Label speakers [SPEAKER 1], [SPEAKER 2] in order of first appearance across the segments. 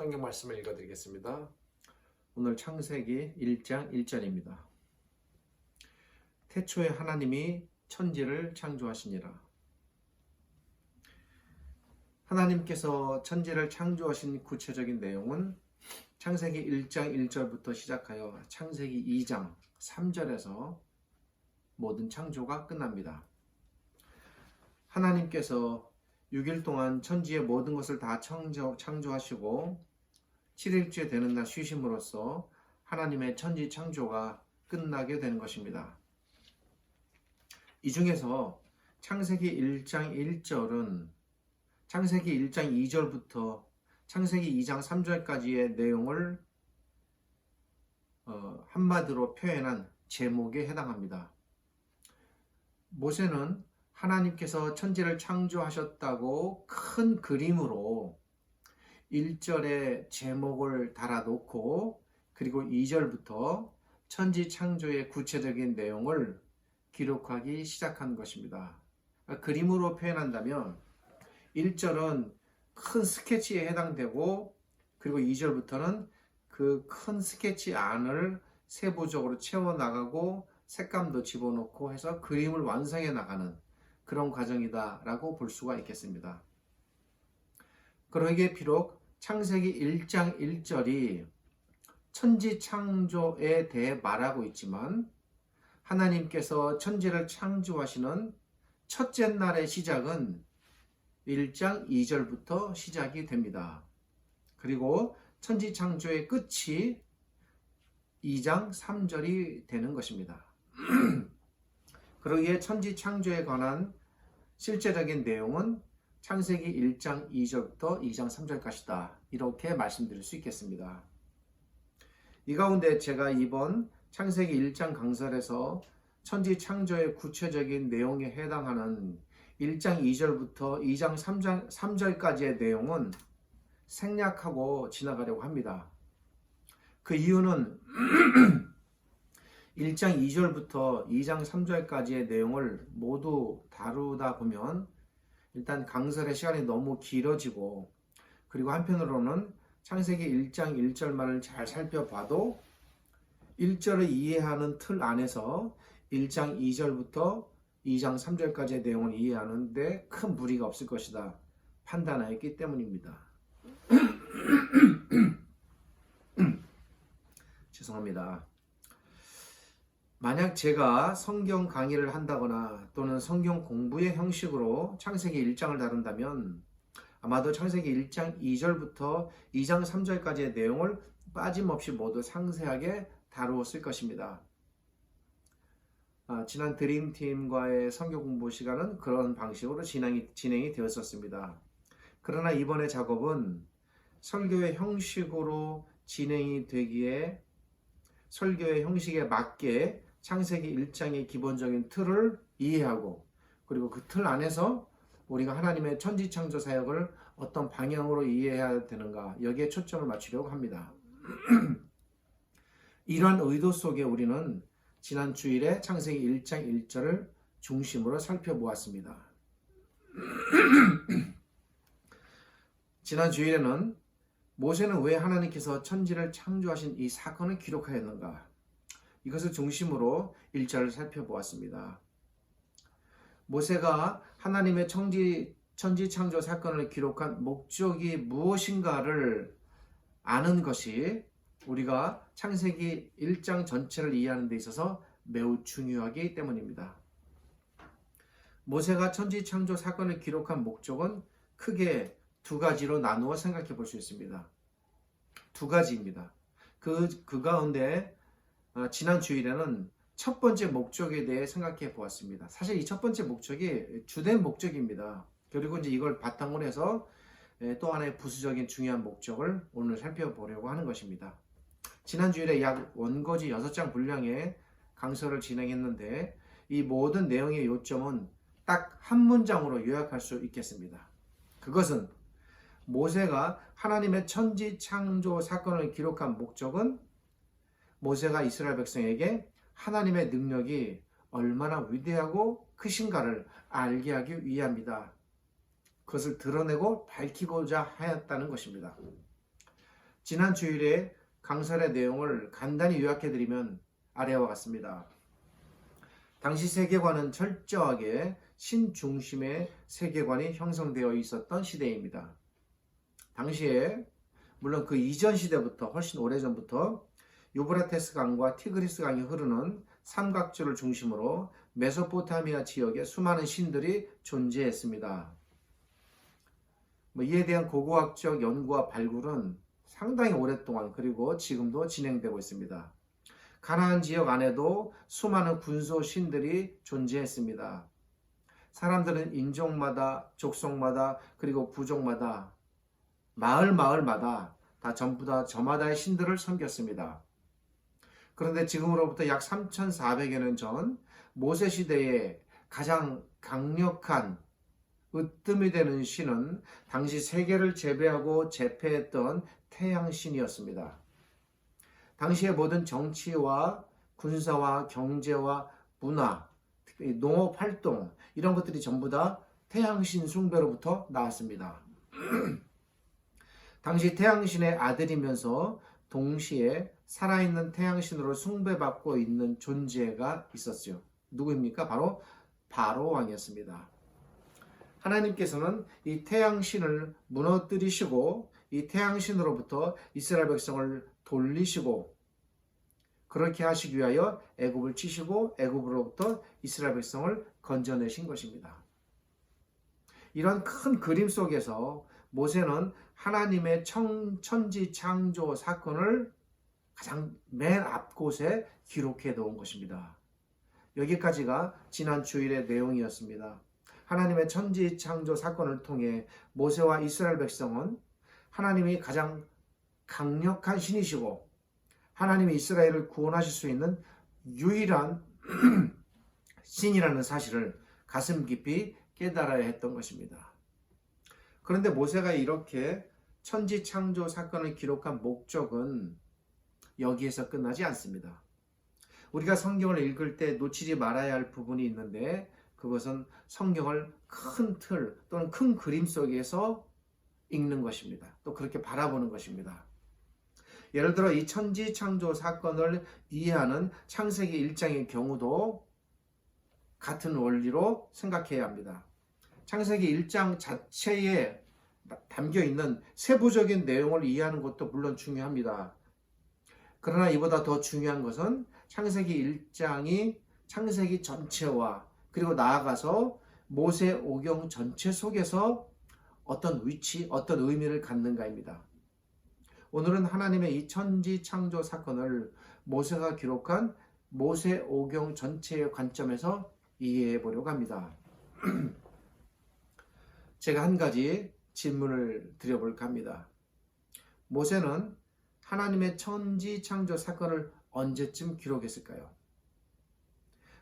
[SPEAKER 1] 성경 말씀을 읽어드리겠습니다. 오늘 창세기 1장 1절입니다. 태초에 하나님이 천지를 창조하시니라. 하나님께서 천지를 창조하신 구체적인 내용은 창세기 1장 1절부터 시작하여 창세기 2장 3절에서 모든 창조가 끝납니다. 하나님께서 6일 동안 천지의 모든 것을 다 창조하시고 7일째 되는 날 쉬심으로써 하나님의 천지 창조가 끝나게 되는 것입니다. 이 중에서 창세기 1장 1절은 창세기 1장 2절부터 창세기 2장 3절까지의 내용을 한마디로 표현한 제목에 해당합니다. 모세는 하나님께서 천지를 창조하셨다고 큰 그림으로 1절에 제목을 달아놓고 그리고 2절부터 천지 창조의 구체적인 내용을 기록하기 시작한 것입니다. 그림으로 표현한다면 1절은 큰 스케치에 해당되고 그리고 2절부터는 그 큰 스케치 안을 세부적으로 채워나가고 색감도 집어넣고 해서 그림을 완성해 나가는 그런 과정이다라고 볼 수가 있겠습니다. 그러기에 비록 창세기 1장 1절이 천지 창조에 대해 말하고 있지만 하나님께서 천지를 창조하시는 첫째 날의 시작은 1장 2절부터 시작이 됩니다. 그리고 천지 창조의 끝이 2장 3절이 되는 것입니다. 그러기에 천지 창조에 관한 실제적인 내용은 창세기 1장 2절부터 2장 3절까지다. 이렇게 말씀드릴 수 있겠습니다. 이 가운데 제가 이번 창세기 1장 강설에서 천지 창조의 구체적인 내용에 해당하는 1장 2절부터 2장 3절까지의 내용은 생략하고 지나가려고 합니다. 그 이유는 1장 2절부터 2장 3절까지의 내용을 모두 다루다 보면 일단 강설의 시간이 너무 길어지고 그리고 한편으로는 창세기 1장 1절만을 잘 살펴봐도 1절을 이해하는 틀 안에서 1장 2절부터 2장 3절까지의 내용을 이해하는 데 큰 무리가 없을 것이다 판단하였기 때문입니다. 죄송합니다. 만약 제가 성경 강의를 한다거나 또는 성경 공부의 형식으로 창세기 1장을 다룬다면 아마도 창세기 1장 2절부터 2장 3절까지의 내용을 빠짐없이 모두 상세하게 다루었을 것입니다. 지난 드림팀과의 성경 공부 시간은 그런 방식으로 진행이 되었었습니다. 그러나 이번의 작업은 설교의 형식으로 진행이 되기에 설교의 형식에 맞게 창세기 1장의 기본적인 틀을 이해하고 그리고 그 틀 안에서 우리가 하나님의 천지창조 사역을 어떤 방향으로 이해해야 되는가 여기에 초점을 맞추려고 합니다. 이러한 의도 속에 우리는 지난 주일에 창세기 1장 1절을 중심으로 살펴보았습니다. 지난 주일에는 모세는 왜 하나님께서 천지를 창조하신 이 사건을 기록하였는가 이것을 중심으로 1절을 살펴보았습니다. 모세가 하나님의 천지 창조 사건을 기록한 목적이 무엇인가를 아는 것이 우리가 창세기 1장 전체를 이해하는 데 있어서 매우 중요하기 때문입니다. 모세가 천지 창조 사건을 기록한 목적은 크게 두 가지로 나누어 생각해 볼 수 있습니다. 두 가지입니다. 그 가운데 지난 주일에는 첫 번째 목적에 대해 생각해 보았습니다. 사실 이 첫 번째 목적이 주된 목적입니다. 그리고 이제 이걸 바탕으로 해서 또 하나의 부수적인 중요한 목적을 오늘 살펴보려고 하는 것입니다. 지난 주일에 약 원고지 6장 분량의 강설을 진행했는데 이 모든 내용의 요점은 딱 한 문장으로 요약할 수 있겠습니다. 그것은 모세가 하나님의 천지 창조 사건을 기록한 목적은 모세가 이스라엘 백성에게 하나님의 능력이 얼마나 위대하고 크신가를 알게 하기 위함이다. 그것을 드러내고 밝히고자 하였다는 것입니다. 지난 주일에 강설의 내용을 간단히 요약해드리면 아래와 같습니다. 당시 세계관은 철저하게 신중심의 세계관이 형성되어 있었던 시대입니다. 당시에 물론 그 이전 시대부터 훨씬 오래전부터 유브라테스 강과 티그리스 강이 흐르는 삼각주를 중심으로 메소포타미아 지역에 수많은 신들이 존재했습니다. 이에 대한 고고학적 연구와 발굴은 상당히 오랫동안 그리고 지금도 진행되고 있습니다. 가나안 지역 안에도 수많은 군소 신들이 존재했습니다. 사람들은 인종마다, 족속마다, 그리고 부족마다, 마을마다 다 전부 다 저마다의 신들을 섬겼습니다. 그런데 지금으로부터 약 3,400여 년 전 모세 시대에 가장 강력한 으뜸이 되는 신은 당시 세계를 제배하고 제패했던 태양신이었습니다. 당시의 모든 정치와 군사와 경제와 문화, 농업활동 이런 것들이 전부 다 태양신 숭배로부터 나왔습니다. 당시 태양신의 아들이면서 동시에 살아있는 태양신으로 숭배받고 있는 존재가 있었죠. 누구입니까? 바로 바로 왕이었습니다. 하나님께서는 이 태양신을 무너뜨리시고 이 태양신으로부터 이스라엘 백성을 돌리시고 그렇게 하시기 위하여 애굽을 치시고 애굽으로부터 이스라엘 백성을 건져내신 것입니다. 이런 큰 그림 속에서 모세는 하나님의 천지 창조 사건을 가장 맨 앞곳에 기록해 놓은 것입니다. 여기까지가 지난 주일의 내용이었습니다. 하나님의 천지 창조 사건을 통해 모세와 이스라엘 백성은 하나님이 가장 강력한 신이시고 하나님이 이스라엘을 구원하실 수 있는 유일한 신이라는 사실을 가슴 깊이 깨달아야 했던 것입니다. 그런데 모세가 이렇게 천지 창조 사건을 기록한 목적은 여기에서 끝나지 않습니다. 우리가 성경을 읽을 때 놓치지 말아야 할 부분이 있는데 그것은 성경을 큰 틀 또는 큰 그림 속에서 읽는 것입니다. 또 그렇게 바라보는 것입니다. 예를 들어 이 천지 창조 사건을 이해하는 창세기 1장의 경우도 같은 원리로 생각해야 합니다. 창세기 1장 자체에 담겨있는 세부적인 내용을 이해하는 것도 물론 중요합니다. 그러나 이보다 더 중요한 것은 창세기 1장이 창세기 전체와 그리고 나아가서 모세 오경 전체 속에서 어떤 위치, 어떤 의미를 갖는가입니다. 오늘은 하나님의 이 천지 창조 사건을 모세가 기록한 모세 오경 전체의 관점에서 이해해 보려고 합니다. 제가 한 가지 질문을 드려볼까 합니다. 모세는 하나님의 천지 창조 사건을 언제쯤 기록했을까요?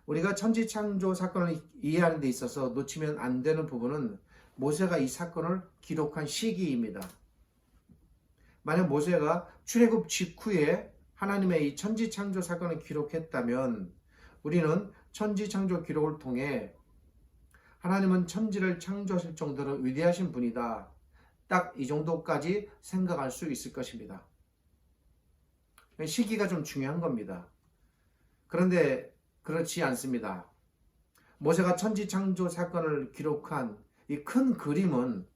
[SPEAKER 1] 우리가 천지 창조 사건을 이해하는 데 있어서 놓치면 안 되는 부분은 모세가 이 사건을 기록한 시기입니다. 만약 모세가 출애굽 직후에 하나님의 이 천지 창조 사건을 기록했다면 우리는 천지 창조 기록을 통해 하나님은 천지를 창조하실 정도로 위대하신 분이다. 딱 이 정도까지 생각할 수 있을 것입니다. 시기가 좀 중요한 겁니다. 그런데 그렇지 않습니다. 모세가 천지 창조 사건을 기록한 이 큰 그림은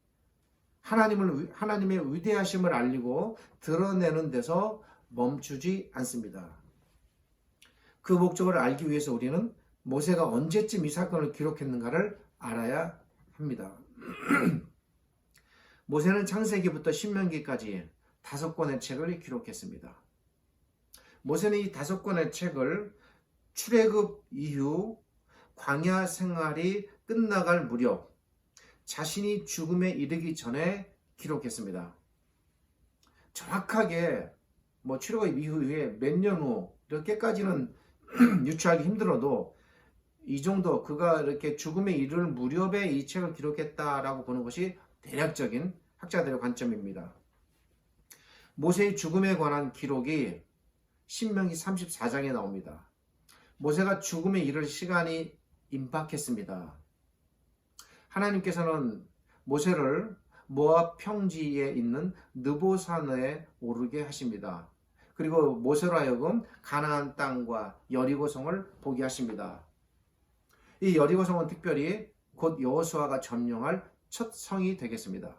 [SPEAKER 1] 하나님의 위대하심을 알리고 드러내는 데서 멈추지 않습니다. 그 목적을 알기 위해서 우리는 모세가 언제쯤 이 사건을 기록했는가를 알아야 합니다. 모세는 창세기부터 신명기까지 5권의 책을 기록했습니다. 모세는 이 5권의 책을 출애굽 이후 광야 생활이 끝나갈 무렵 자신이 죽음에 이르기 전에 기록했습니다. 정확하게 출애굽 이후에 몇 년 후 이렇게까지는 유추하기 힘들어도 이 정도 그가 이렇게 죽음에 이를 무렵에 이 책을 기록했다라고 보는 것이 대략적인 학자들의 관점입니다. 모세의 죽음에 관한 기록이 신명기 34장에 나옵니다. 모세가 죽음에 이를 시간이 임박했습니다. 하나님께서는 모세를 모압 평지에 있는 느보산에 오르게 하십니다. 그리고 모세로 하여금 가나안 땅과 여리고성을 보게 하십니다. 이 여리고성은 특별히 곧 여호수아가 점령할 첫 성이 되겠습니다.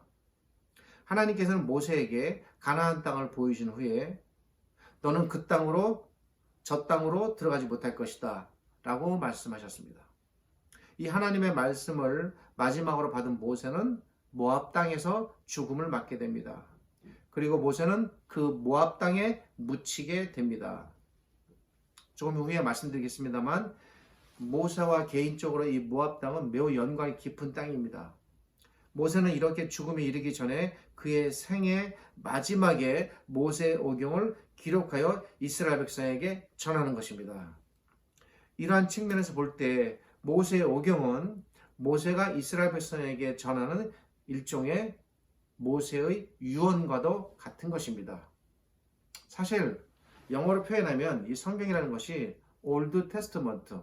[SPEAKER 1] 하나님께서는 모세에게 가나안 땅을 보이신 후에 너는 그 땅으로 저 땅으로 들어가지 못할 것이다 라고 말씀하셨습니다. 이 하나님의 말씀을 마지막으로 받은 모세는 모압 땅에서 죽음을 맞게 됩니다. 그리고 모세는 그 모압 땅에 묻히게 됩니다. 조금 후에 말씀드리겠습니다만 모세와 개인적으로 이 모압 땅은 매우 연관이 깊은 땅입니다. 모세는 이렇게 죽음에 이르기 전에 그의 생애 마지막에 모세의 오경을 기록하여 이스라엘 백성에게 전하는 것입니다. 이러한 측면에서 볼 때 모세의 오경은 모세가 이스라엘 백성에게 전하는 일종의 모세의 유언과도 같은 것입니다. 사실 영어로 표현하면 이 성경이라는 것이 올드 테스트먼트,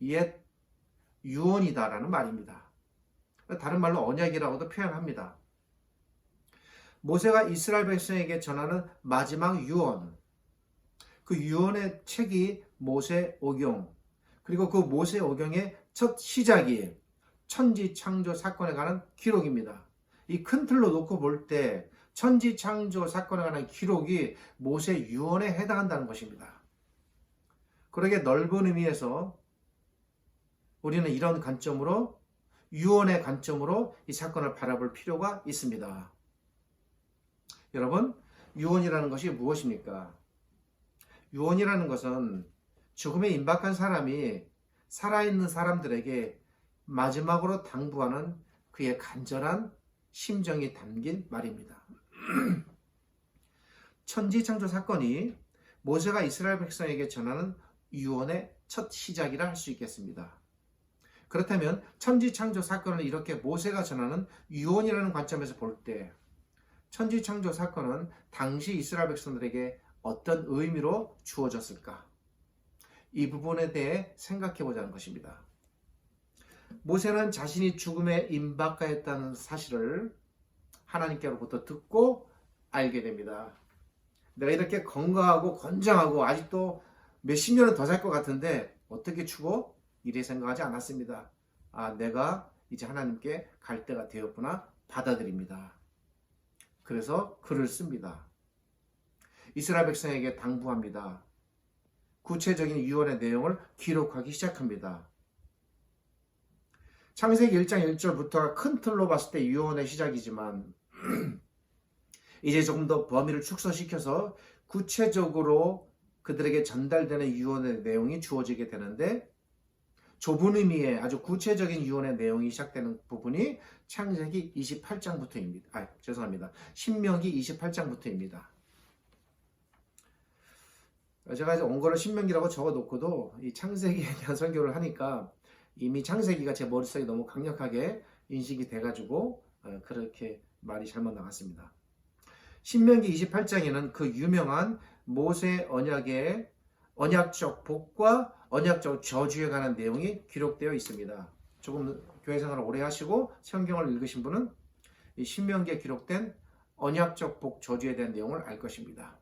[SPEAKER 1] 옛 유언이다라는 말입니다. 다른 말로 언약이라고도 표현합니다. 모세가 이스라엘 백성에게 전하는 마지막 유언, 그 유언의 책이 모세 오경, 그리고 그 모세 오경의 첫 시작이 천지창조 사건에 관한 기록입니다. 이 큰 틀로 놓고 볼 때 천지창조 사건에 관한 기록이 모세 유언에 해당한다는 것입니다. 그러게 넓은 의미에서 우리는 이런 관점으로 유언의 관점으로 이 사건을 바라볼 필요가 있습니다. 여러분, 유언이라는 것이 무엇입니까? 유언이라는 것은 죽음에 임박한 사람이 살아있는 사람들에게 마지막으로 당부하는 그의 간절한 심정이 담긴 말입니다. 천지창조 사건이 모세가 이스라엘 백성에게 전하는 유언의 첫 시작이라 할 수 있겠습니다. 그렇다면 천지창조 사건을 이렇게 모세가 전하는 유언이라는 관점에서 볼 때 천지창조 사건은 당시 이스라엘 백성들에게 어떤 의미로 주어졌을까? 이 부분에 대해 생각해 보자는 것입니다. 모세는 자신이 죽음에 임박하였다는 사실을 하나님께로부터 듣고 알게 됩니다. 내가 이렇게 건강하고 건장하고 아직도 몇십 년은 더 살 것 같은데 어떻게 죽어? 이래 생각하지 않았습니다. 내가 이제 하나님께 갈 때가 되었구나 받아들입니다. 그래서 글을 씁니다. 이스라엘 백성에게 당부합니다. 구체적인 유언의 내용을 기록하기 시작합니다. 창세기 1장 1절부터가 큰 틀로 봤을 때 유언의 시작이지만 이제 조금 더 범위를 축소시켜서 구체적으로 그들에게 전달되는 유언의 내용이 주어지게 되는데 좁은 의미의 아주 구체적인 유언의 내용이 시작되는 부분이 창세기 28장부터입니다. 신명기 28장부터입니다. 제가 이제 원고를 신명기라고 적어놓고도 이 창세기에 대한 설교를 하니까 이미 창세기가 제 머릿속에 너무 강력하게 인식이 돼가지고 그렇게 말이 잘못 나갔습니다. 신명기 28장에는 그 유명한 모세 언약의 언약적 복과 언약적 저주에 관한 내용이 기록되어 있습니다. 조금 교회 생활을 오래 하시고 성경을 읽으신 분은 이 신명기에 기록된 언약적 복 저주에 대한 내용을 알 것입니다.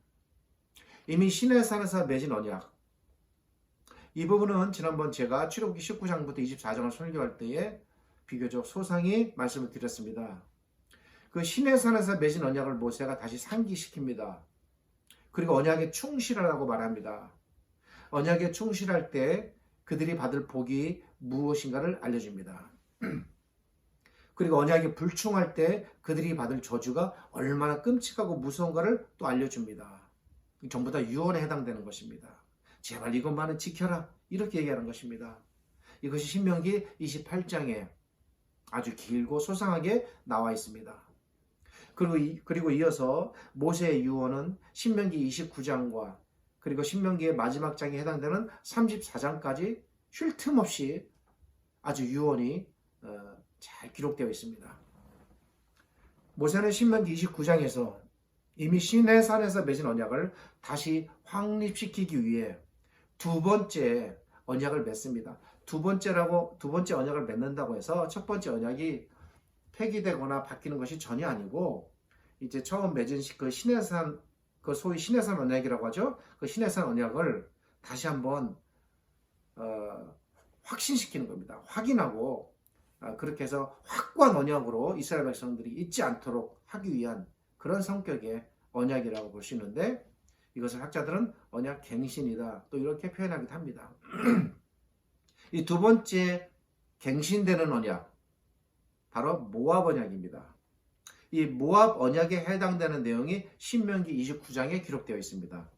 [SPEAKER 1] 이미 시내산에서 맺은 언약, 이 부분은 지난번 제가 출애굽기 19장부터 24장을 설교할 때에 비교적 소상히 말씀을 드렸습니다. 그 시내산에서 맺은 언약을 모세가 다시 상기시킵니다. 그리고 언약에 충실하라고 말합니다. 언약에 충실할 때 그들이 받을 복이 무엇인가를 알려줍니다. 그리고 언약에 불충할 때 그들이 받을 저주가 얼마나 끔찍하고 무서운가를 또 알려줍니다. 전부 다 유언에 해당되는 것입니다. 제발 이것만은 지켜라 이렇게 얘기하는 것입니다. 이것이 신명기 28장에 아주 길고 소상하게 나와 있습니다. 그리고 이어서 모세의 유언은 신명기 29장과 그리고 신명기의 마지막 장에 해당되는 34장까지 쉴 틈 없이 아주 유언이 잘 기록되어 있습니다. 모세는 신명기 29장에서 이미 시내산에서 맺은 언약을 다시 확립시키기 위해 두 번째 언약을 맺습니다. 두 번째 언약을 맺는다고 해서 첫 번째 언약이 폐기되거나 바뀌는 것이 전혀 아니고 이제 처음 맺은 그 시내산 그 소위 시내산 언약이라고 하죠. 그 시내산 언약을 다시 한번 확신시키는 겁니다. 확인하고 그렇게 해서 확고한 언약으로 이스라엘 백성들이 잊지 않도록 하기 위한 그런 성격의 언약이라고 볼 수 있는데 이것을 학자들은 언약 갱신이다 또 이렇게 표현하기도 합니다. 이 두 번째 갱신되는 언약 바로 모압 언약입니다. 이 모압 언약에 해당되는 내용이 신명기 29장에 기록되어 있습니다.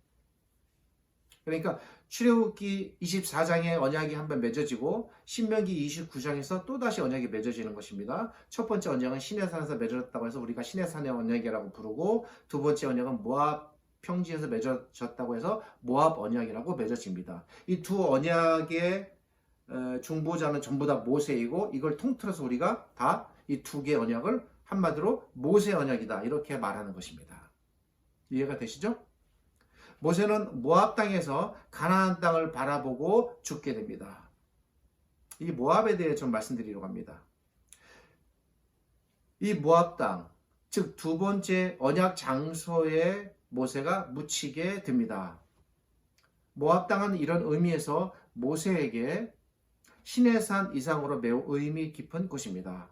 [SPEAKER 1] 그러니까 출애굽기 24장에 언약이 한번 맺어지고 신명기 29장에서 또다시 언약이 맺어지는 것입니다. 첫 번째 언약은 시내산에서 맺어졌다고 해서 우리가 시내산의 언약이라고 부르고 두 번째 언약은 모압 평지에서 맺어졌다고 해서 모압 언약이라고 맺어집니다. 이 두 언약의 중보자는 전부 다 모세이고 이걸 통틀어서 우리가 다 이 두 개의 언약을 한마디로 모세 언약이다 이렇게 말하는 것입니다. 이해가 되시죠? 모세는 모압 땅에서 가나안 땅을 바라보고 죽게 됩니다. 이 모압에 대해 좀 말씀드리려고 합니다. 이 모압 땅, 즉 두 번째 언약 장소에 모세가 묻히게 됩니다. 모압 땅은 이런 의미에서 모세에게 시내산 이상으로 매우 의미 깊은 곳입니다.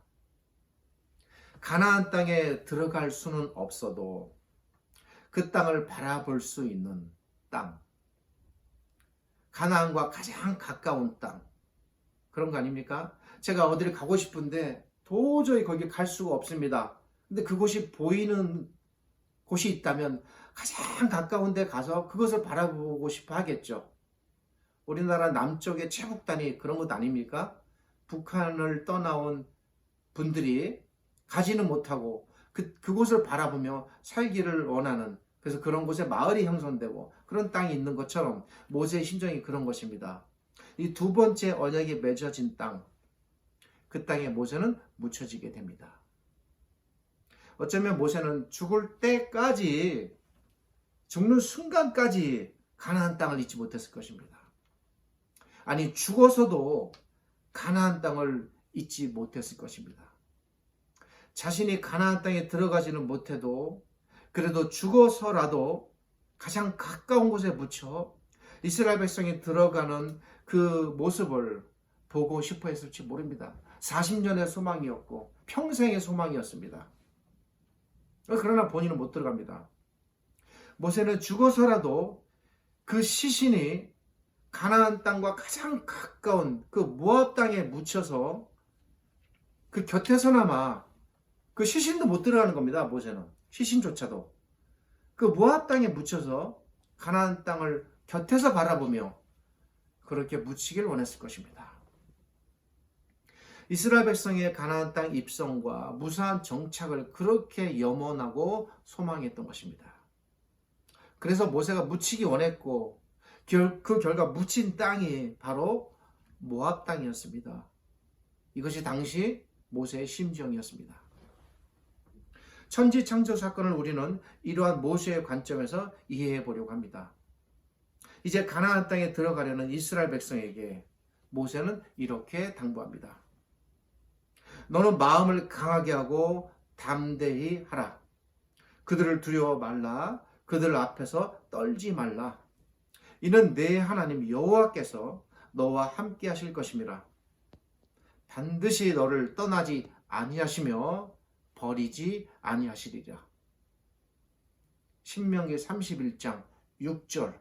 [SPEAKER 1] 가나안 땅에 들어갈 수는 없어도 그 땅을 바라볼 수 있는 땅, 가나안과 가장 가까운 땅, 그런 거 아닙니까? 제가 어디를 가고 싶은데 도저히 거기 갈 수가 없습니다. 근데 그곳이 보이는 곳이 있다면 가장 가까운 데 가서 그것을 바라보고 싶어 하겠죠. 우리나라 남쪽의 최북단이 그런 것 아닙니까? 북한을 떠나온 분들이 가지는 못하고 그곳을 바라보며 살기를 원하는 그래서 그런 곳에 마을이 형성되고 그런 땅이 있는 것처럼 모세의 심정이 그런 것입니다. 이 두 번째 언약이 맺어진 땅, 그 땅에 모세는 묻혀지게 됩니다. 어쩌면 모세는 죽을 때까지 죽는 순간까지 가나안 땅을 잊지 못했을 것입니다. 아니 죽어서도 가나안 땅을 잊지 못했을 것입니다. 자신이 가나안 땅에 들어가지는 못해도 그래도 죽어서라도 가장 가까운 곳에 묻혀 이스라엘 백성이 들어가는 그 모습을 보고 싶어 했을지 모릅니다. 40년의 소망이었고 평생의 소망이었습니다. 그러나 본인은 못 들어갑니다. 모세는 죽어서라도 그 시신이 가나안 땅과 가장 가까운 그 모압 땅에 묻혀서 그 곁에서나마 그 시신도 못 들어가는 겁니다. 모세는 시신조차도 그 모압 땅에 묻혀서 가나안 땅을 곁에서 바라보며 그렇게 묻히길 원했을 것입니다. 이스라엘 백성의 가나안 땅 입성과 무사한 정착을 그렇게 염원하고 소망했던 것입니다. 그래서 모세가 묻히기 원했고 그 결과 묻힌 땅이 바로 모압 땅이었습니다. 이것이 당시 모세의 심정이었습니다. 천지창조 사건을 우리는 이러한 모세의 관점에서 이해해 보려고 합니다. 이제 가나안 땅에 들어가려는 이스라엘 백성에게 모세는 이렇게 당부합니다. 너는 마음을 강하게 하고 담대히 하라. 그들을 두려워 말라. 그들 앞에서 떨지 말라. 이는 내 하나님 여호와께서 너와 함께 하실 것임이라. 반드시 너를 떠나지 아니하시며 버리지 아니하시리라. 신명기 31장 6절.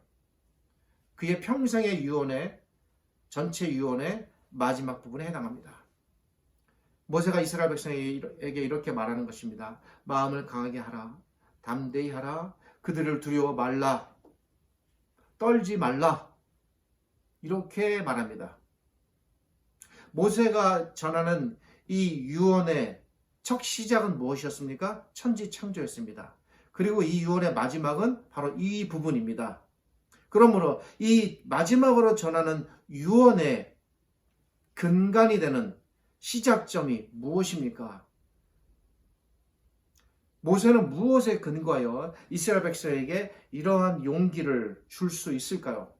[SPEAKER 1] 그의 평생의 유언의 전체 유언의 마지막 부분에 해당합니다. 모세가 이스라엘 백성에게 이렇게 말하는 것입니다. 마음을 강하게 하라. 담대히 하라. 그들을 두려워 말라. 떨지 말라. 이렇게 말합니다. 모세가 전하는 이 유언의 첫 시작은 무엇이었습니까? 천지창조였습니다. 그리고 이 유언의 마지막은 바로 이 부분입니다. 그러므로 이 마지막으로 전하는 유언의 근간이 되는 시작점이 무엇입니까? 모세는 무엇에 근거하여 이스라엘 백성에게 이러한 용기를 줄 수 있을까요?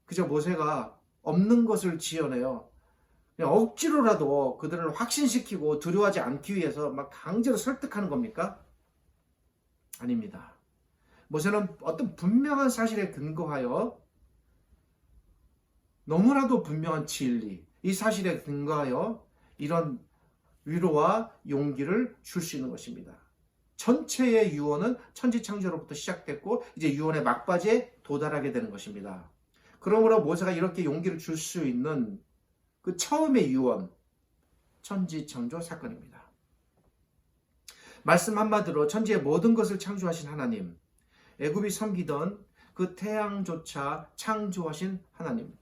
[SPEAKER 1] 그저 모세가 없는 것을 지어내요. 그냥 억지로라도 그들을 확신시키고 두려워하지 않기 위해서 막 강제로 설득하는 겁니까? 아닙니다. 모세는 어떤 분명한 사실에 근거하여 너무나도 분명한 진리, 이 사실에 근거하여 이런 위로와 용기를 줄 수 있는 것입니다. 전체의 유언은 천지창조로부터 시작됐고 이제 유언의 막바지에 도달하게 되는 것입니다. 그러므로 모세가 이렇게 용기를 줄 수 있는 그 처음의 유언, 천지창조 사건입니다. 말씀 한마디로 천지의 모든 것을 창조하신 하나님, 애굽이 섬기던 그 태양조차 창조하신 하나님,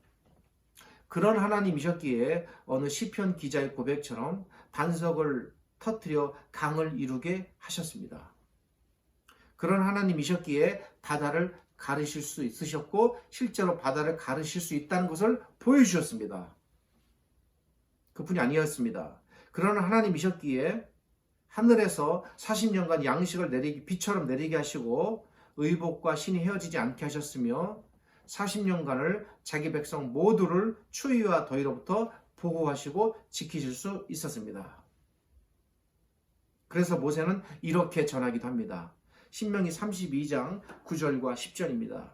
[SPEAKER 1] 그런 하나님이셨기에 어느 시편 기자의 고백처럼 반석을 터뜨려 강을 이루게 하셨습니다. 그런 하나님이셨기에 바다를 가르실 수 있으셨고 실제로 바다를 가르실 수 있다는 것을 보여주셨습니다. 그뿐이 아니었습니다. 그런 하나님이셨기에 하늘에서 40년간 양식을 내리기 비처럼 내리게 하시고 의복과 신이 헤어지지 않게 하셨으며 40년간을 자기 백성 모두를 추위와 더위로부터 보호하시고 지키실 수 있었습니다. 그래서 모세는 이렇게 전하기도 합니다. 신명기 32장 9절과 10절입니다.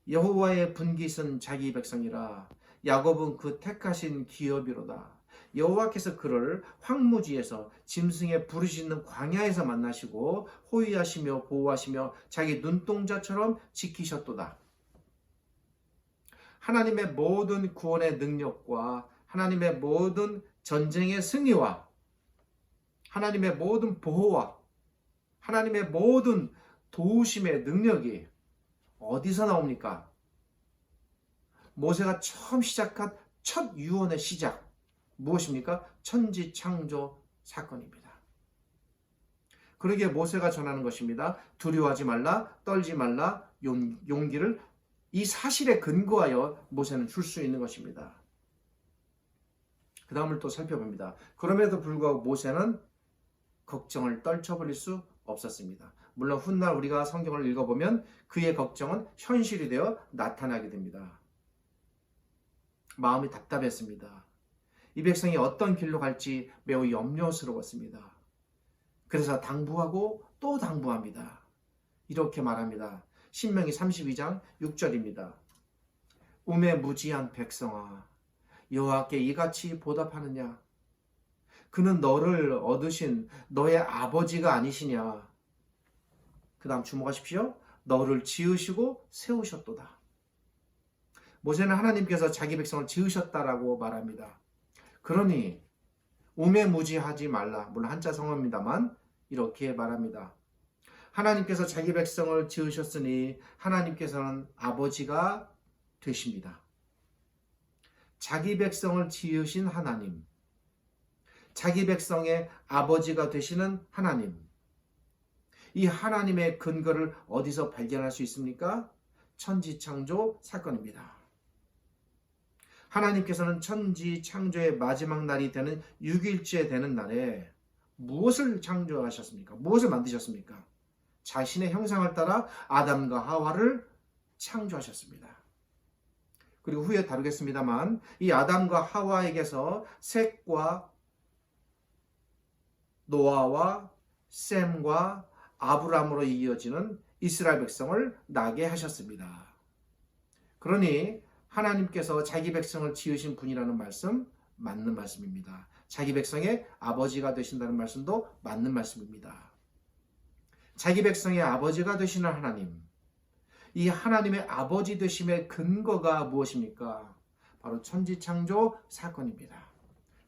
[SPEAKER 1] 여호와의 분깃은 자기 백성이라 야곱은 그 택하신 기업이로다. 여호와께서 그를 황무지에서 짐승의 부르짖는 광야에서 만나시고 호위하시며 보호하시며 자기 눈동자처럼 지키셨도다. 하나님의 모든 구원의 능력과 하나님의 모든 전쟁의 승리와 하나님의 모든 보호와 하나님의 모든 도우심의 능력이 어디서 나옵니까? 모세가 처음 시작한 첫 유언의 시작, 무엇입니까? 천지창조 사건입니다. 그러기에 모세가 전하는 것입니다. 두려워하지 말라, 떨지 말라, 용기를 이 사실에 근거하여 모세는 줄 수 있는 것입니다. 그 다음을 또 살펴봅니다. 그럼에도 불구하고 모세는 걱정을 떨쳐버릴 수 없었습니다. 물론 훗날 우리가 성경을 읽어보면 그의 걱정은 현실이 되어 나타나게 됩니다. 마음이 답답했습니다. 이 백성이 어떤 길로 갈지 매우 염려스러웠습니다. 그래서 당부하고 또 당부합니다. 이렇게 말합니다. 신명기 32장 6절입니다. 우매무지한 백성아, 여호와께 이같이 보답하느냐? 그는 너를 얻으신 너의 아버지가 아니시냐? 그 다음 주목하십시오. 너를 지으시고 세우셨도다. 모세는 하나님께서 자기 백성을 지으셨다라고 말합니다. 그러니 우매무지하지 말라. 물론 한자 성어입니다만 이렇게 말합니다. 하나님께서 자기 백성을 지으셨으니 하나님께서는 아버지가 되십니다. 자기 백성을 지으신 하나님, 자기 백성의 아버지가 되시는 하나님, 이 하나님의 근거를 어디서 발견할 수 있습니까? 천지창조 사건입니다. 하나님께서는 천지창조의 마지막 날이 되는 6일째 되는 날에 무엇을 창조하셨습니까? 무엇을 만드셨습니까? 자신의 형상을 따라 아담과 하와를 창조하셨습니다. 그리고 후에 다루겠습니다만 이 아담과 하와에게서 셋과 노아와 셈과 아브람으로 이어지는 이스라엘 백성을 나게 하셨습니다. 그러니 하나님께서 자기 백성을 지으신 분이라는 말씀 맞는 말씀입니다. 자기 백성의 아버지가 되신다는 말씀도 맞는 말씀입니다. 자기 백성의 아버지가 되시는 하나님, 이 하나님의 아버지 되심의 근거가 무엇입니까? 바로 천지창조 사건입니다.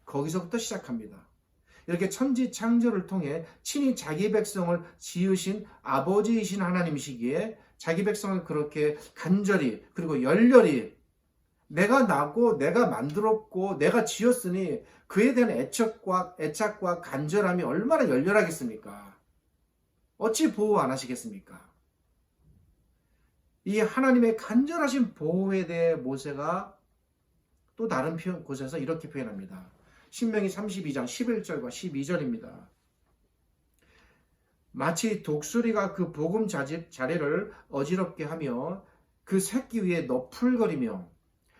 [SPEAKER 1] 거기서부터 시작합니다. 이렇게 천지창조를 통해 친히 자기 백성을 지으신 아버지이신 하나님이시기에 자기 백성을 그렇게 간절히 그리고 열렬히 내가 나고 내가 만들었고 내가 지었으니 그에 대한 애착과 간절함이 얼마나 열렬하겠습니까? 어찌 보호 안 하시겠습니까? 이 하나님의 간절하신 보호에 대해 모세가 또 다른 곳에서 이렇게 표현합니다. 신명기 32장 11절과 12절입니다. 마치 독수리가 그 복음 자리를 어지럽게 하며 그 새끼 위에 너풀거리며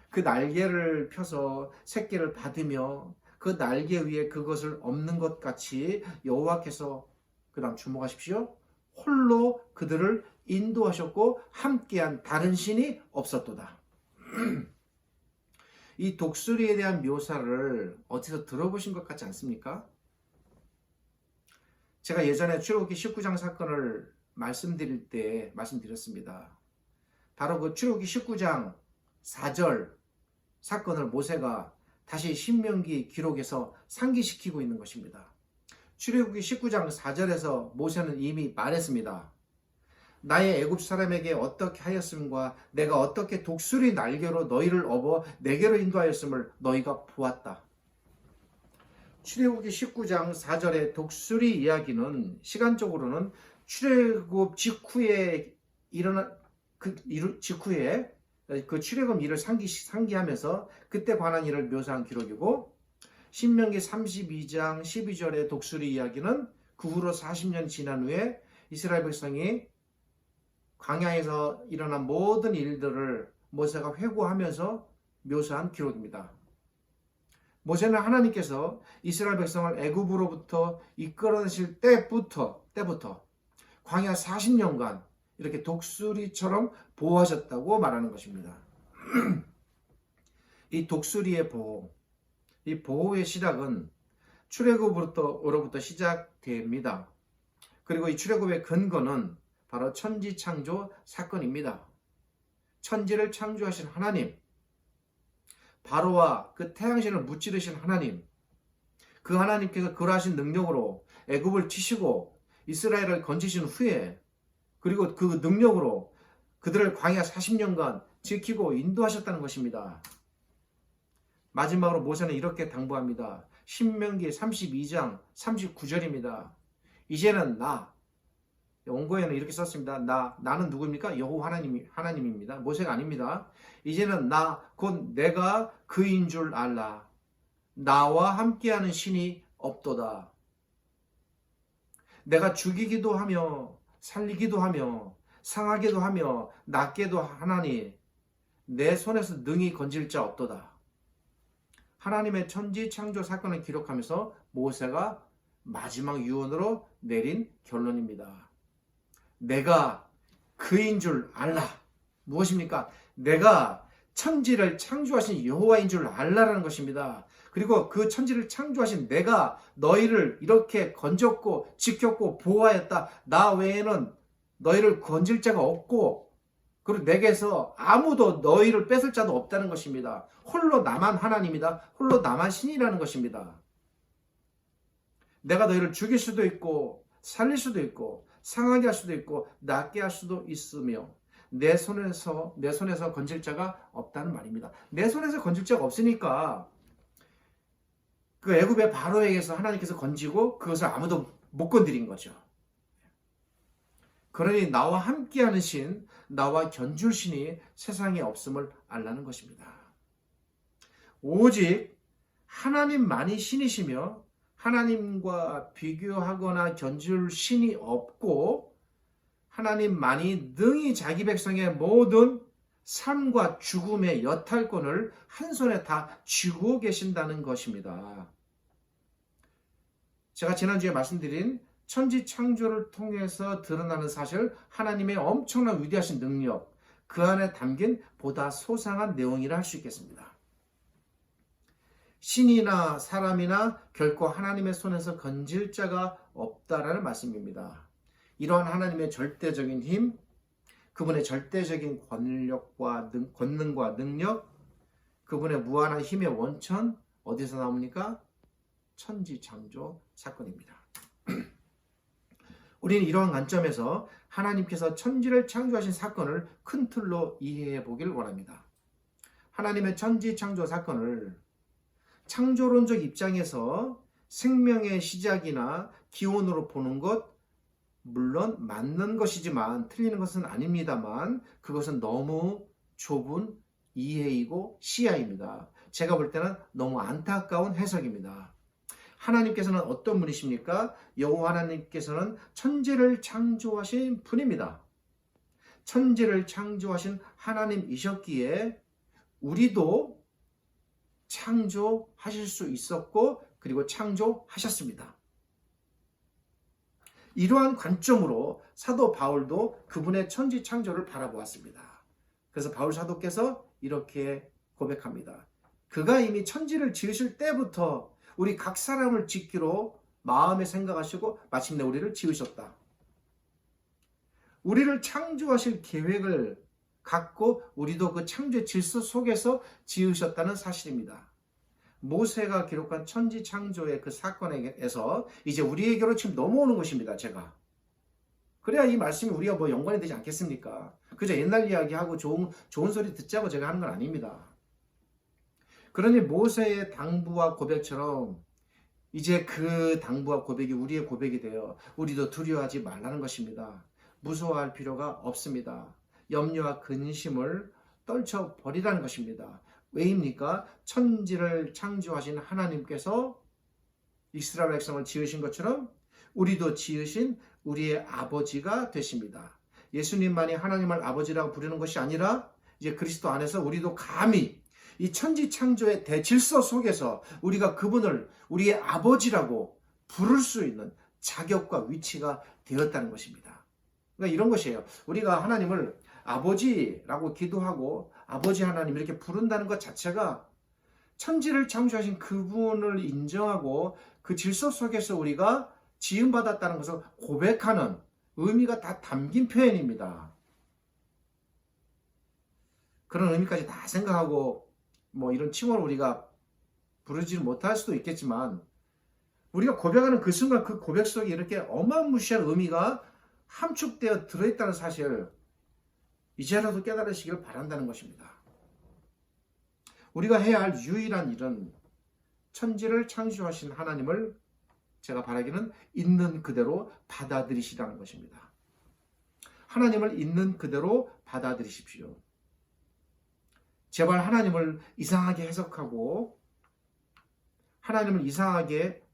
[SPEAKER 1] 그 날개를 펴서 새끼를 받으며 그 날개 위에 그것을 엎는 것 같이 여호와께서 그 다음 주목하십시오. 홀로 그들을 인도하셨고 함께한 다른 신이 없었도다. 이 독수리에 대한 묘사를 어디서 들어보신 것 같지 않습니까? 제가 예전에 출애굽기 19장 사건을 말씀드릴 때 말씀드렸습니다. 바로 그 출애굽기 19장 4절 사건을 모세가 다시 신명기 기록에서 상기시키고 있는 것입니다. 출애굽기 19장 4절에서 모세는 이미 말했습니다. 나의 애굽 사람에게 어떻게 하였음과 내가 어떻게 독수리 날개로 너희를 업어 내게로 인도하였음을 너희가 보았다. 출애굽기 19장 4절의 독수리 이야기는 시간적으로는 출애굽 직후에 일어난 직후에 그 출애굽 일을 상기하면서 그때 관한 일을 묘사한 기록이고, 신명기 32장 12절의 독수리 이야기는 그 후로 40년 지난 후에 이스라엘 백성이 광야에서 일어난 모든 일들을 모세가 회고하면서 묘사한 기록입니다. 모세는 하나님께서 이스라엘 백성을 애굽으로부터 이끌어내실 때부터 광야 40년간 이렇게 독수리처럼 보호하셨다고 말하는 것입니다. 이 독수리의 보호, 이 보호의 시작은 출애굽으로부터 시작됩니다. 그리고 이 출애굽의 근거는 바로 천지창조 사건입니다. 천지를 창조하신 하나님, 바로와 그 태양신을 무찌르신 하나님, 그 하나님께서 그러하신 능력으로 애굽을 치시고 이스라엘을 건지신 후에, 그리고 그 능력으로 그들을 광야 40년간 지키고 인도하셨다는 것입니다. 마지막으로 모세는 이렇게 당부합니다. 신명기 32장 39절입니다. 이제는 원고에는 이렇게 썼습니다. 나는 누구입니까? 여호와 하나님입니다. 모세가 아닙니다. 이제는 곧 내가 그인 줄 알라. 나와 함께하는 신이 없도다. 내가 죽이기도 하며 살리기도 하며 상하게도 하며 낫게도 하나니 내 손에서 능히 건질 자 없도다. 하나님의 천지 창조 사건을 기록하면서 모세가 마지막 유언으로 내린 결론입니다. 내가 그인 줄 알라. 무엇입니까? 내가 천지를 창조하신 여호와인 줄 알라라는 것입니다. 그리고 그 천지를 창조하신 내가 너희를 이렇게 건졌고 지켰고 보호하였다. 나 외에는 너희를 건질 자가 없고, 그리고 내게서 아무도 너희를 뺏을 자도 없다는 것입니다. 홀로 나만 하나님이다. 홀로 나만 신이라는 것입니다. 내가 너희를 죽일 수도 있고 살릴 수도 있고 상하게 할 수도 있고 낫게 할 수도 있으며 내 손에서 건질 자가 없다는 말입니다. 내 손에서 건질 자가 없으니까 그 애굽의 바로에게서 하나님께서 건지고 그것을 아무도 못 건드린 거죠. 그러니 나와 함께하는 신, 나와 견줄 신이 세상에 없음을 알라는 것입니다. 오직 하나님만이 신이시며 하나님과 비교하거나 견줄 신이 없고 하나님만이 능히 자기 백성의 모든 삶과 죽음의 여탈권을 한 손에 다 쥐고 계신다는 것입니다. 제가 지난주에 말씀드린 천지 창조를 통해서 드러나는 사실, 하나님의 엄청난 위대하신 능력, 그 안에 담긴 보다 소상한 내용이라 할 수 있겠습니다. 신이나 사람이나 결코 하나님의 손에서 건질 자가 없다라는 말씀입니다. 이러한 하나님의 절대적인 힘, 그분의 절대적인 권능과 능력, 그분의 무한한 힘의 원천, 어디서 나옵니까? 천지창조 사건입니다. 우리는 이러한 관점에서 하나님께서 천지를 창조하신 사건을 큰 틀로 이해해 보길 원합니다. 하나님의 천지창조 사건을 창조론적 입장에서 생명의 시작이나 기원으로 보는 것, 물론 맞는 것이지만 틀리는 것은 아닙니다만 그것은 너무 좁은 이해이고 시야입니다. 제가 볼 때는 너무 안타까운 해석입니다. 하나님께서는 어떤 분이십니까? 여호와 하나님께서는 천지를 창조하신 분입니다. 천지를 창조하신 하나님이셨기에 우리도 창조하실 수 있었고 그리고 창조하셨습니다. 이러한 관점으로 사도 바울도 그분의 천지 창조를 바라보았습니다. 그래서 바울 사도께서 이렇게 고백합니다. 그가 이미 천지를 지으실 때부터 우리 각 사람을 짓기로 마음에 생각하시고 마침내 우리를 지으셨다. 우리를 창조하실 계획을 갖고 우리도 그 창조의 질서 속에서 지으셨다는 사실입니다. 모세가 기록한 천지 창조의 그 사건에서 이제 우리에게로 지금 넘어오는 것입니다. 제가. 그래야 이 말씀이 우리가 뭐 연관이 되지 않겠습니까? 그저 옛날 이야기하고 좋은 소리 듣자고 제가 하는 건 아닙니다. 그러니 모세의 당부와 고백처럼 이제 그 당부와 고백이 우리의 고백이 되어 우리도 두려워하지 말라는 것입니다. 무서워할 필요가 없습니다. 염려와 근심을 떨쳐버리라는 것입니다. 왜입니까? 천지를 창조하신 하나님께서 이스라엘 백성을 지으신 것처럼 우리도 지으신 우리의 아버지가 되십니다. 예수님만이 하나님을 아버지라고 부르는 것이 아니라 이제 그리스도 안에서 우리도 감히 이 천지 창조의 대질서 속에서 우리가 그분을 우리의 아버지라고 부를 수 있는 자격과 위치가 되었다는 것입니다. 그러니까 이런 것이에요. 우리가 하나님을 아버지라고 기도하고 아버지 하나님 이렇게 부른다는 것 자체가 천지를 창조하신 그분을 인정하고 그 질서 속에서 우리가 지음받았다는 것을 고백하는 의미가 다 담긴 표현입니다. 그런 의미까지 다 생각하고 뭐 이런 칭호를 우리가 부르지 못할 수도 있겠지만 우리가 고백하는 그 순간 그 고백 속에 이렇게 어마무시한 의미가 함축되어 들어있다는 사실을 이제라도 깨달으시길 바란다는 것입니다. 우리가 해야 할 유일한 일은 천지를 창조하신 하나님을 제가 바라기는 있는 그대로 받아들이시라는 것입니다. 하나님을 있는 그대로 받아들이십시오. 제발 하나님을 이상하게 해석하고 하나님을 이상하게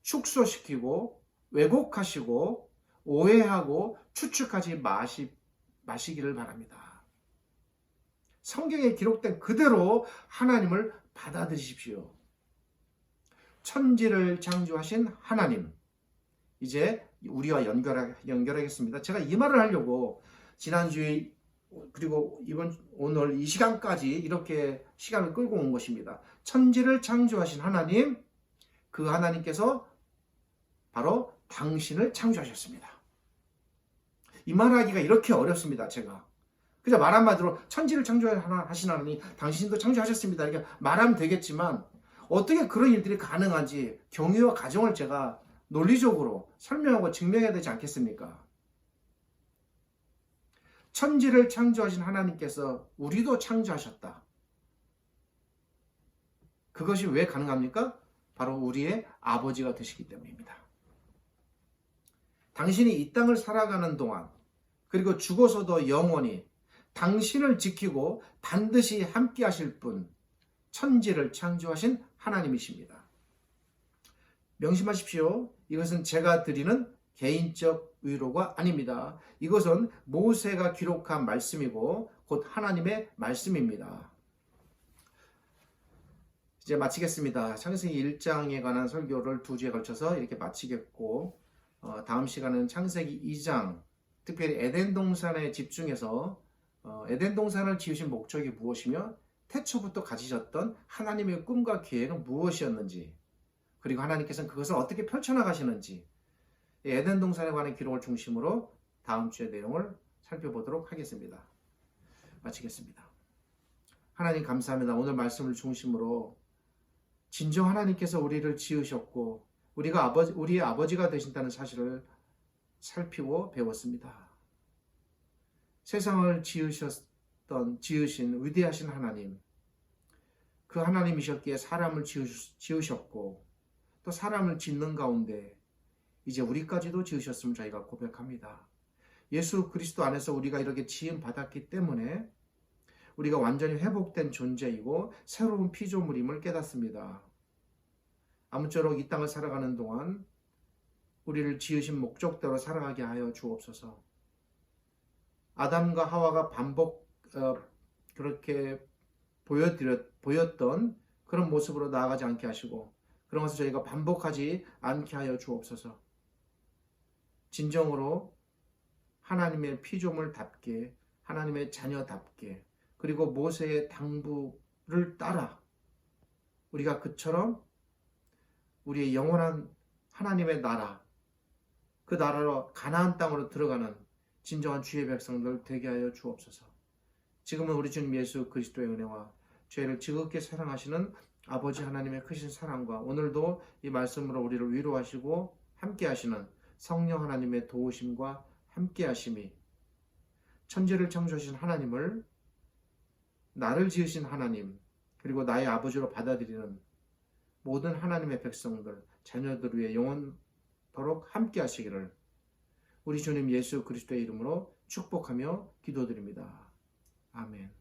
[SPEAKER 1] 축소시키고 왜곡하시고 오해하고 추측하지 마시기를 바랍니다. 성경에 기록된 그대로 하나님을 받아들이십시오. 천지를 창조하신 하나님, 이제 우리와 연결하겠습니다. 제가 이 말을 하려고 지난주에 그리고 오늘 이 시간까지 이렇게 시간을 끌고 온 것입니다. 천지를 창조하신 하나님, 그 하나님께서 바로 당신을 창조하셨습니다. 이 말하기가 이렇게 어렵습니다. 제가 그저 말 한마디로 천지를 창조하신 하나님, 당신도 창조하셨습니다. 이렇게 말하면 되겠지만 어떻게 그런 일들이 가능한지 경위와 가정을 제가 논리적으로 설명하고 증명해야 되지 않겠습니까? 천지를 창조하신 하나님께서 우리도 창조하셨다. 그것이 왜 가능합니까? 바로 우리의 아버지가 되시기 때문입니다. 당신이 이 땅을 살아가는 동안 그리고 죽어서도 영원히 당신을 지키고 반드시 함께 하실 분, 천지를 창조하신 하나님이십니다. 명심하십시오. 이것은 제가 드리는 개인적 위로가 아닙니다. 이것은 모세가 기록한 말씀이고 곧 하나님의 말씀입니다. 이제 마치겠습니다. 창세기 1장에 관한 설교를 2주에 걸쳐서 이렇게 마치겠고 다음 시간은 창세기 2장, 특별히 에덴 동산에 집중해서 에덴 동산을 지으신 목적이 무엇이며 태초부터 가지셨던 하나님의 꿈과 계획은 무엇이었는지, 그리고 하나님께서는 그것을 어떻게 펼쳐나가시는지 에덴 동산에 관한 기록을 중심으로 다음 주의 내용을 살펴보도록 하겠습니다. 마치겠습니다. 하나님 감사합니다. 오늘 말씀을 중심으로 진정 하나님께서 우리를 지으셨고 우리의 아버지가 되신다는 사실을 살피고 배웠습니다. 세상을 지으신 위대하신 하나님, 그 하나님이셨기에 사람을 지으셨고 또 사람을 짓는 가운데 이제 우리까지도 지으셨음을 저희가 고백합니다. 예수 그리스도 안에서 우리가 이렇게 지음 받았기 때문에 우리가 완전히 회복된 존재이고 새로운 피조물임을 깨닫습니다. 아무쪼록 이 땅을 살아가는 동안 우리를 지으신 목적대로 살아가게 하여 주옵소서. 아담과 하와가 그렇게 보였던 그런 모습으로 나아가지 않게 하시고 그런 것을 저희가 반복하지 않게 하여 주옵소서. 진정으로 하나님의 피조물답게 하나님의 자녀답게 그리고 모세의 당부를 따라 우리가 그처럼 우리의 영원한 하나님의 나라 그 나라로 가나안 땅으로 들어가는 진정한 주의 백성들 되게 하여 주옵소서. 지금은 우리 주님 예수 그리스도의 은혜와 죄를 지극히 사랑하시는 아버지 하나님의 크신 사랑과 오늘도 이 말씀으로 우리를 위로하시고 함께 하시는 성령 하나님의 도우심과 함께 하심이 천지를 창조하신 하나님을 나를 지으신 하나님 그리고 나의 아버지로 받아들이는 모든 하나님의 백성들 자녀들 위해 영원토록 함께 하시기를 우리 주님 예수 그리스도의 이름으로 축복하며 기도드립니다. 아멘.